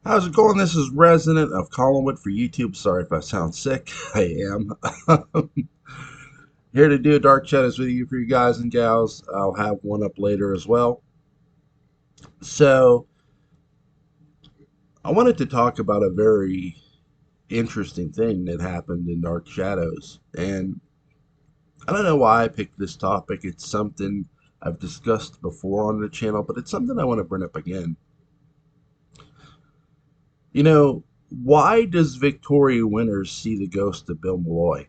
How's it going? This is Resident of Collinwood for YouTube. Sorry if I sound sick. I am. Here to do a Dark Shadows video for you guys and gals. I'll have one up later as well. So, I wanted to talk about a very interesting thing that happened in Dark Shadows. And I don't know why I picked this topic. It's something I've discussed before on the channel, but it's something I want to bring up again. You know, why does Victoria Winters see the ghost of Bill Malloy?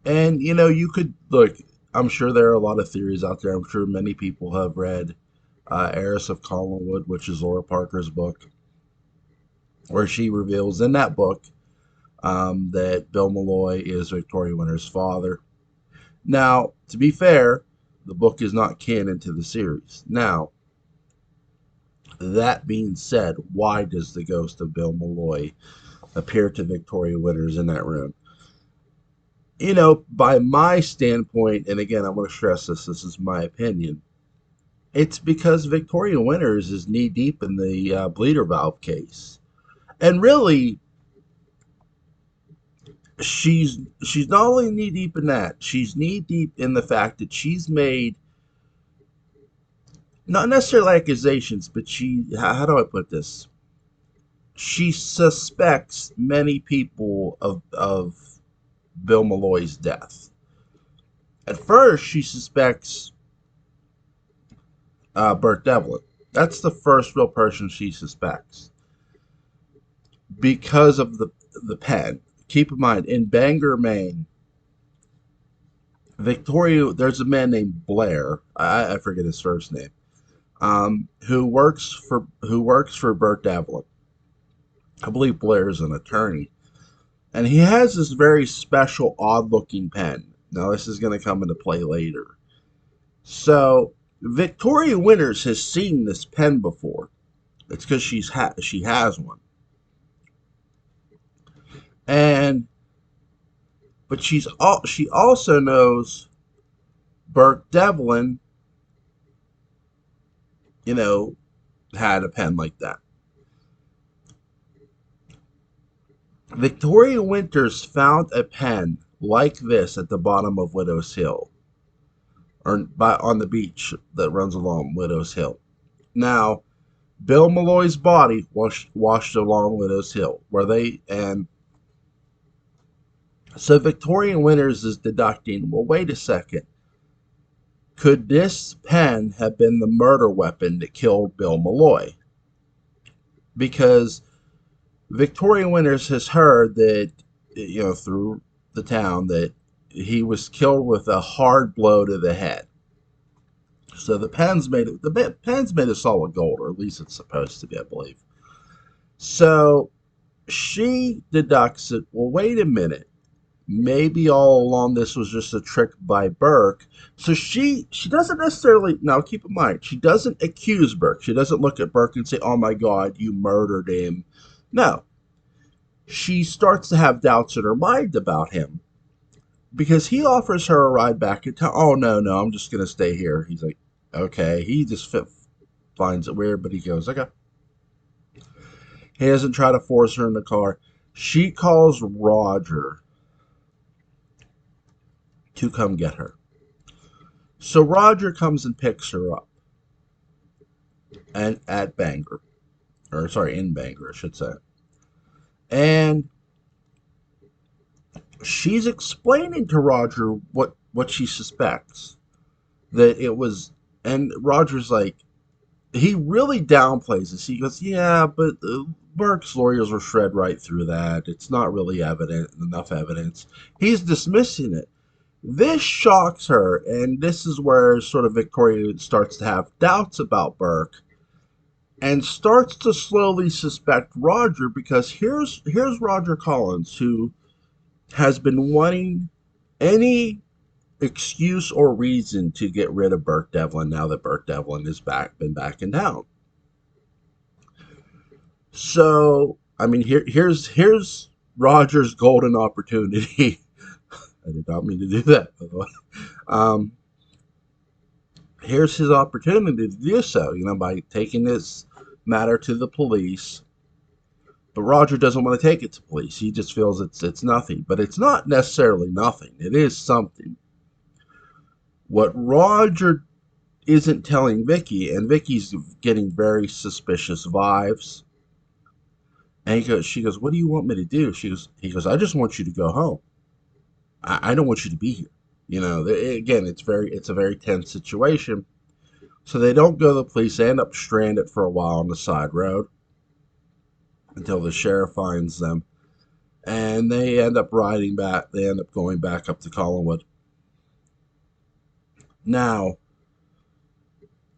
And you could look. I'm sure there are a lot of theories out there. I'm sure many people have read Heiress of Collinwood, which is Laura Parker's book, where she reveals in that book that Bill Malloy is Victoria Winter's father. Now, to be fair, the book is not canon to the series. Now, that being said, why does the ghost of Bill Malloy appear to Victoria Winters in that room? By my standpoint, and again, I want to stress this is my opinion. It's because Victoria Winters is knee deep in the bleeder valve case, and really, she's not only knee deep in that, she's knee deep in the fact that she's made not necessarily accusations, but how do I put this? She suspects many people of Bill Malloy's death. At first, she suspects Burt Devlin. That's the first real person she suspects because of the pen. Keep in mind, in Bangor, Maine, Victoria, there's a man named Blair. I forget his first name. Who works for Burt Devlin. I believe Blair is an attorney, and he has this very special, odd-looking pen. Now, this is going to come into play later. So, Victoria Winters has seen this pen before. It's because she has one, and but she also knows Burt Devlin, you know, had a pen like that. Victoria Winters found a pen like this at the bottom of Widow's Hill, or on the beach that runs along Widow's Hill. Now, Bill Malloy's body washed along Widow's Hill, where they and so Victoria Winters is deducting. Well, wait a second. Could this pen have been the murder weapon that killed Bill Malloy? Because Victoria Winters has heard that, through the town, that he was killed with a hard blow to the head. So the pen's made of solid gold, or at least it's supposed to be, I believe. So she deducts it. Well, wait a minute. Maybe all along this was just a trick by Burke. So she doesn't necessarily, now keep in mind, she doesn't accuse Burke. She doesn't look at Burke and say, "Oh my God, you murdered him." No, she starts to have doubts in her mind about him because he offers her a ride back in town. "Oh, no, no, I'm just going to stay here." He's like, "Okay." He just finds it weird, but he goes, "Okay." He doesn't try to force her in the car. She calls Roger to come get her. So Roger comes and picks her up, and at Bangor, or sorry, in Bangor, I should say. And she's explaining to Roger what she suspects, that it was, and Roger's like, he really downplays this. He goes, "Yeah, but Burke's lawyers will shred right through that. It's not really enough evidence." He's dismissing it. This shocks her, and this is where sort of Victoria starts to have doubts about Burke and starts to slowly suspect Roger, because here's Roger Collins, who has been wanting any excuse or reason to get rid of Burt Devlin now that Burt Devlin has been back in town. So, I mean, here's Roger's golden opportunity. I did not mean to do that, by the way. Um, Here's his opportunity to do so, by taking this matter to the police But Roger doesn't want to take it to police. He just feels it's nothing. But it's not necessarily nothing. It is something. What Roger isn't telling Vicky, and Vicky's getting very suspicious vibes. And she goes, "What do you want me to do?" He goes, "I just want you to go home. I don't want you to be here." Again, it's a very tense situation. So they don't go to the police. They end up stranded for a while on the side road until the sheriff finds them. And they end up riding back. They end up going back up to Collinwood. Now,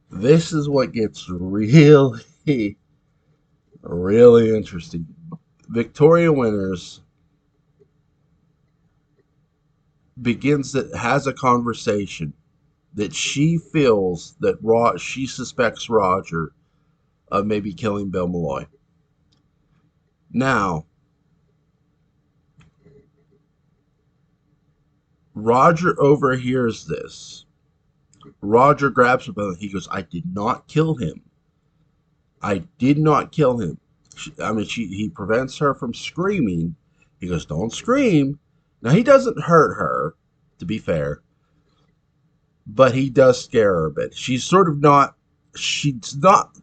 this is what gets really, really interesting. Victoria Winters has a conversation that she feels that she suspects Roger of maybe killing Bill Maloy. Now, Roger overhears this. Roger grabs her by. He goes, "I did not kill him. I did not kill him." He prevents her from screaming. He goes, "Don't scream." Now, he doesn't hurt her, to be fair, but he does scare her a bit. She's not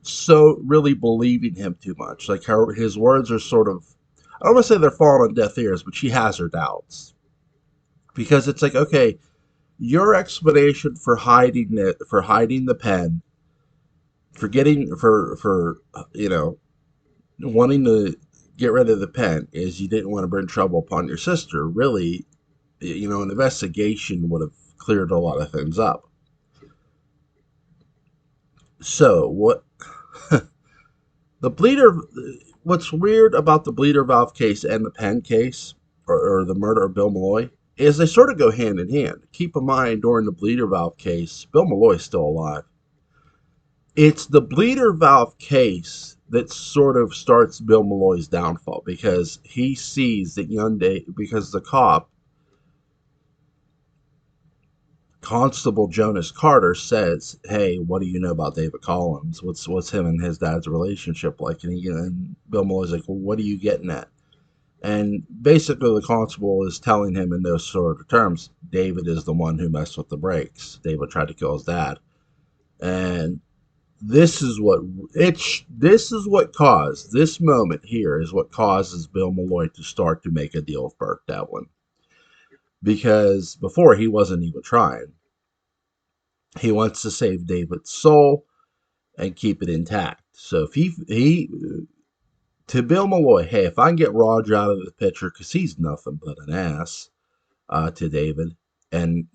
so really believing him too much. Like his words are sort of, I don't want to say they're falling on deaf ears, but she has her doubts. Because it's like, okay, your explanation for hiding the pen, for wanting to get rid of the pen is you didn't want to bring trouble upon your sister. Really, an investigation would have cleared a lot of things up. So what the bleeder what's weird about the bleeder valve case and the pen case, or the murder of Bill Maloy, is they sort of go hand in hand. Keep in mind, during the bleeder valve case, Bill Maloy is still alive. It's the bleeder valve case that sort of starts Bill Maloy's downfall, because he sees that because the cop, Constable Jonas Carter, says, "Hey, what do you know about David Collins? What's him and his dad's relationship like?" And Bill Maloy's like, "Well, what are you getting at?" And basically, the constable is telling him in those sort of terms, David is the one who messed with the brakes. David tried to kill his dad, and this is what caused this moment here is what causes Bill Maloy to start to make a deal with Burke Devlin, because before he wasn't even trying. He wants to save David's soul and keep it intact. So if he to Bill Maloy, hey, if I can get Roger out of the picture, because he's nothing but an ass to David, and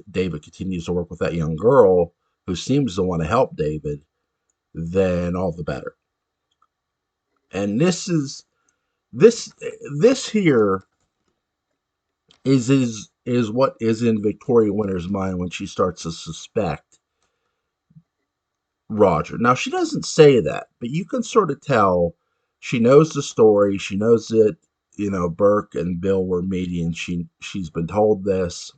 David continues to work with that young girl who seems to want to help David, then all the better. And this here is what is in Victoria Winter's mind when she starts to suspect Roger. Now, she doesn't say that, but you can sort of tell she knows the story. She knows that, Burke and Bill were meeting. She's been told this,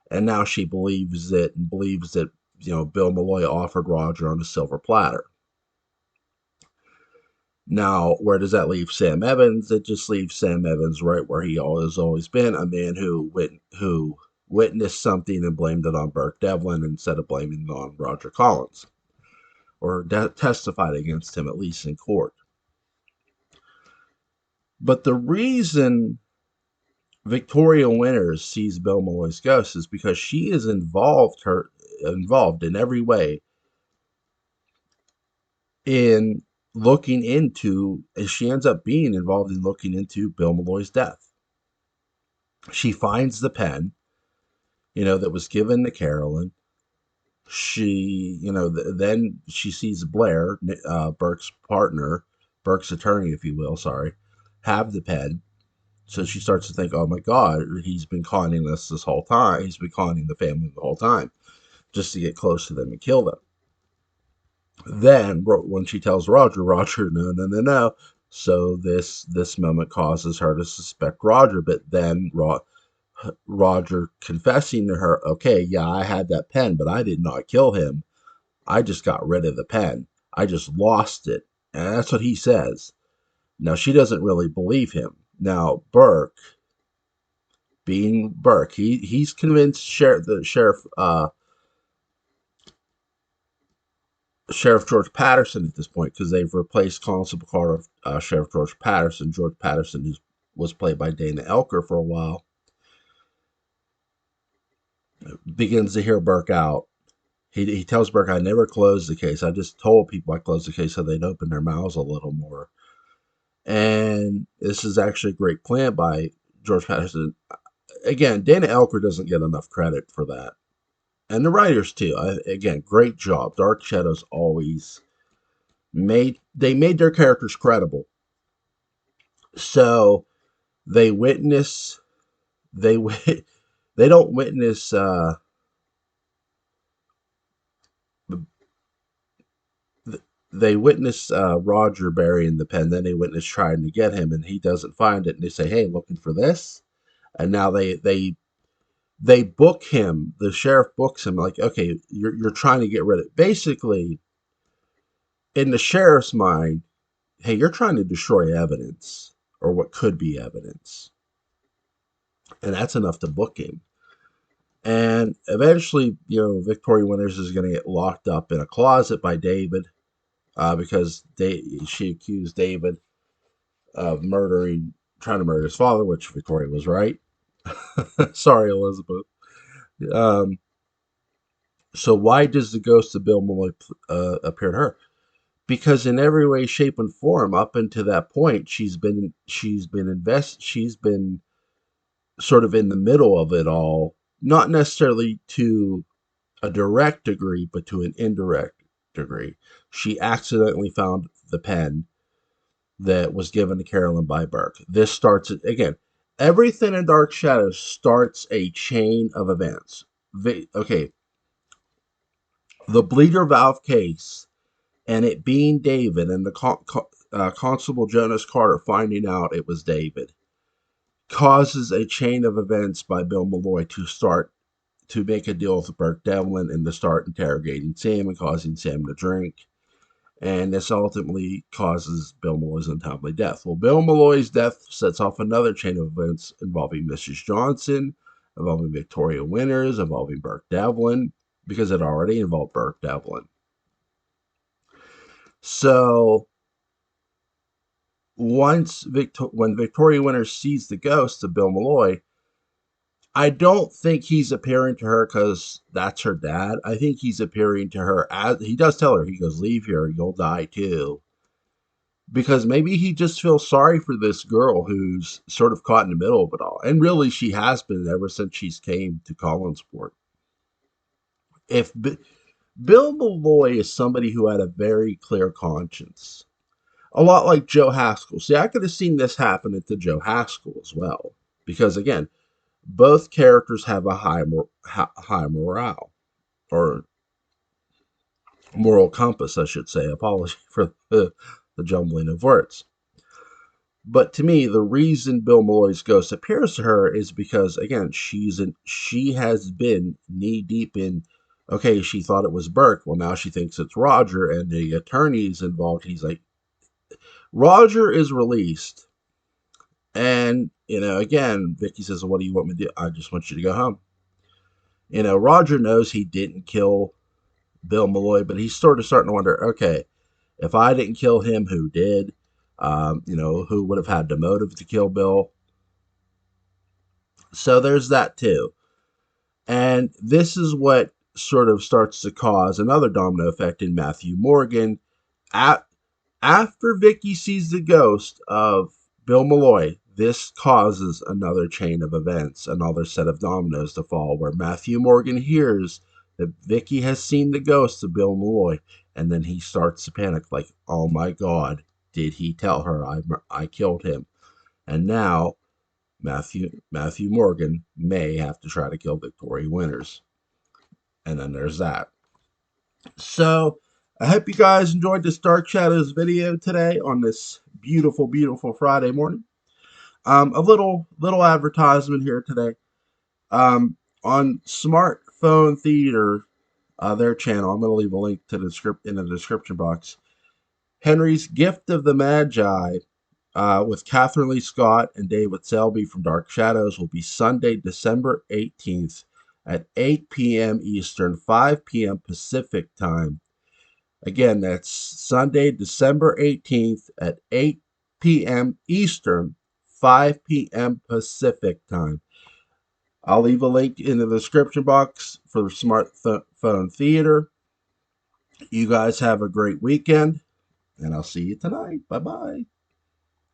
and now she believes it, and believes that, Bill Maloy offered Roger on a silver platter. Now, where does that leave Sam Evans? It just leaves Sam Evans right where he has always been, a man who witnessed something and blamed it on Burke Devlin instead of blaming it on Roger Collins, or testified against him, at least in court. But the reason Victoria Winters sees Bill Maloy's ghost is because she is involved in every way in looking into, and she ends up being involved in looking into Bill Maloy's death. She finds the pen, that was given to Carolyn. She, then she sees Blair, Burke's partner, Burke's attorney, if you will, sorry, have the pen. So she starts to think, oh my God, he's been conning us this whole time. He's been conning the family the whole time just to get close to them and kill them. Then when she tells Roger, no. So this moment causes her to suspect Roger, but then Roger confessing to her, okay, yeah, I had that pen, but I did not kill him. I just got rid of the pen. I just lost it. And that's what he says. Now she doesn't really believe him. Now Burke, being Burke, he's convinced Sheriff George Patterson at this point, because they've replaced Constable Carter, Sheriff George Patterson. George Patterson, who was played by Dana Elker for a while, begins to hear Burke out. He tells Burke, "I never closed the case. I just told people I closed the case so they'd open their mouths a little more." And this is actually a great plan by George Patterson. Again, Dana Elker doesn't get enough credit for that, and the writers too. Again, great job. Dark Shadows always made their characters credible. So they witness they they don't witness they witness Roger burying the pen. Then they witness trying to get him, and he doesn't find it. And they say, "Hey, looking for this?" And now they book him. The sheriff books him like, "Okay, you're trying to get rid of it." Basically, in the sheriff's mind, hey, you're trying to destroy evidence or what could be evidence, and that's enough to book him. And eventually, Victoria Winters is going to get locked up in a closet by David because she accused David of trying to murder his father, which Victoria was right. Sorry, Elizabeth. Um, so why does the ghost of Bill Malloy appear to her? Because in every way, shape, and form, up until that point, she's been sort of in the middle of it all, not necessarily to a direct degree, but to an indirect degree. She accidentally found the pen that was given to Carolyn by Burke. This starts again. Everything in Dark Shadows starts a chain of events. Okay, the bleeder valve case and it being David and the Constable Jonas Carter finding out it was David causes a chain of events by Bill Malloy to make a deal with Burke Devlin and to start interrogating Sam and causing Sam to drink. And this ultimately causes Bill Malloy's untimely death. Well, Bill Malloy's death sets off another chain of events involving Mrs. Johnson, involving Victoria Winters, involving Burke Devlin, because it already involved Burke Devlin. So when Victoria Winters sees the ghost of Bill Malloy, I don't think he's appearing to her because that's her dad. I think he's appearing to her as he does tell her, he goes, "Leave here, you'll die too." Because maybe he just feels sorry for this girl who's sort of caught in the middle of it all. And really, she has been ever since she's came to Collinsport. If Bill Malloy is somebody who had a very clear conscience, a lot like Joe Haskell. See, I could have seen this happen to Joe Haskell as well. Because again, both characters have a high morale, or moral compass, I should say. Apology for the jumbling of words. But to me, the reason Bill Malloy's ghost appears to her is because, again, she has been knee deep in. Okay, she thought it was Burke. Well, now she thinks it's Roger, and the attorney's involved. He's like, Roger is released, and again, Vicky says, "What do you want me to do?" "I just want you to go home." Roger knows he didn't kill Bill Malloy, but he's sort of starting to wonder, okay, if I didn't kill him, who did? Who would have had the motive to kill Bill? So there's that too. And this is what sort of starts to cause another domino effect in Matthew Morgan. At, After Vicky sees the ghost of Bill Malloy, this causes another chain of events, another set of dominoes to fall, where Matthew Morgan hears that Vicky has seen the ghost of Bill Malloy, and then he starts to panic, like, "Oh my God, did he tell her I killed him?" And now Matthew Morgan may have to try to kill Victoria Winters. And then there's that. So I hope you guys enjoyed this Dark Shadows video today on this beautiful, beautiful Friday morning. A little advertisement here today. On Smartphone Theater, their channel. I'm going to leave a link to the script in the description box. Henry's Gift of the Magi with Catherine Lee Scott and David Selby from Dark Shadows will be Sunday, December 18th at 8 p.m. Eastern, 5 p.m. Pacific time. Again, that's Sunday, December 18th at 8 p.m. Eastern, 5 p.m. Pacific time. I'll leave a link in the description box for the Smartphone Theater. You guys have a great weekend, and I'll see you tonight. Bye bye.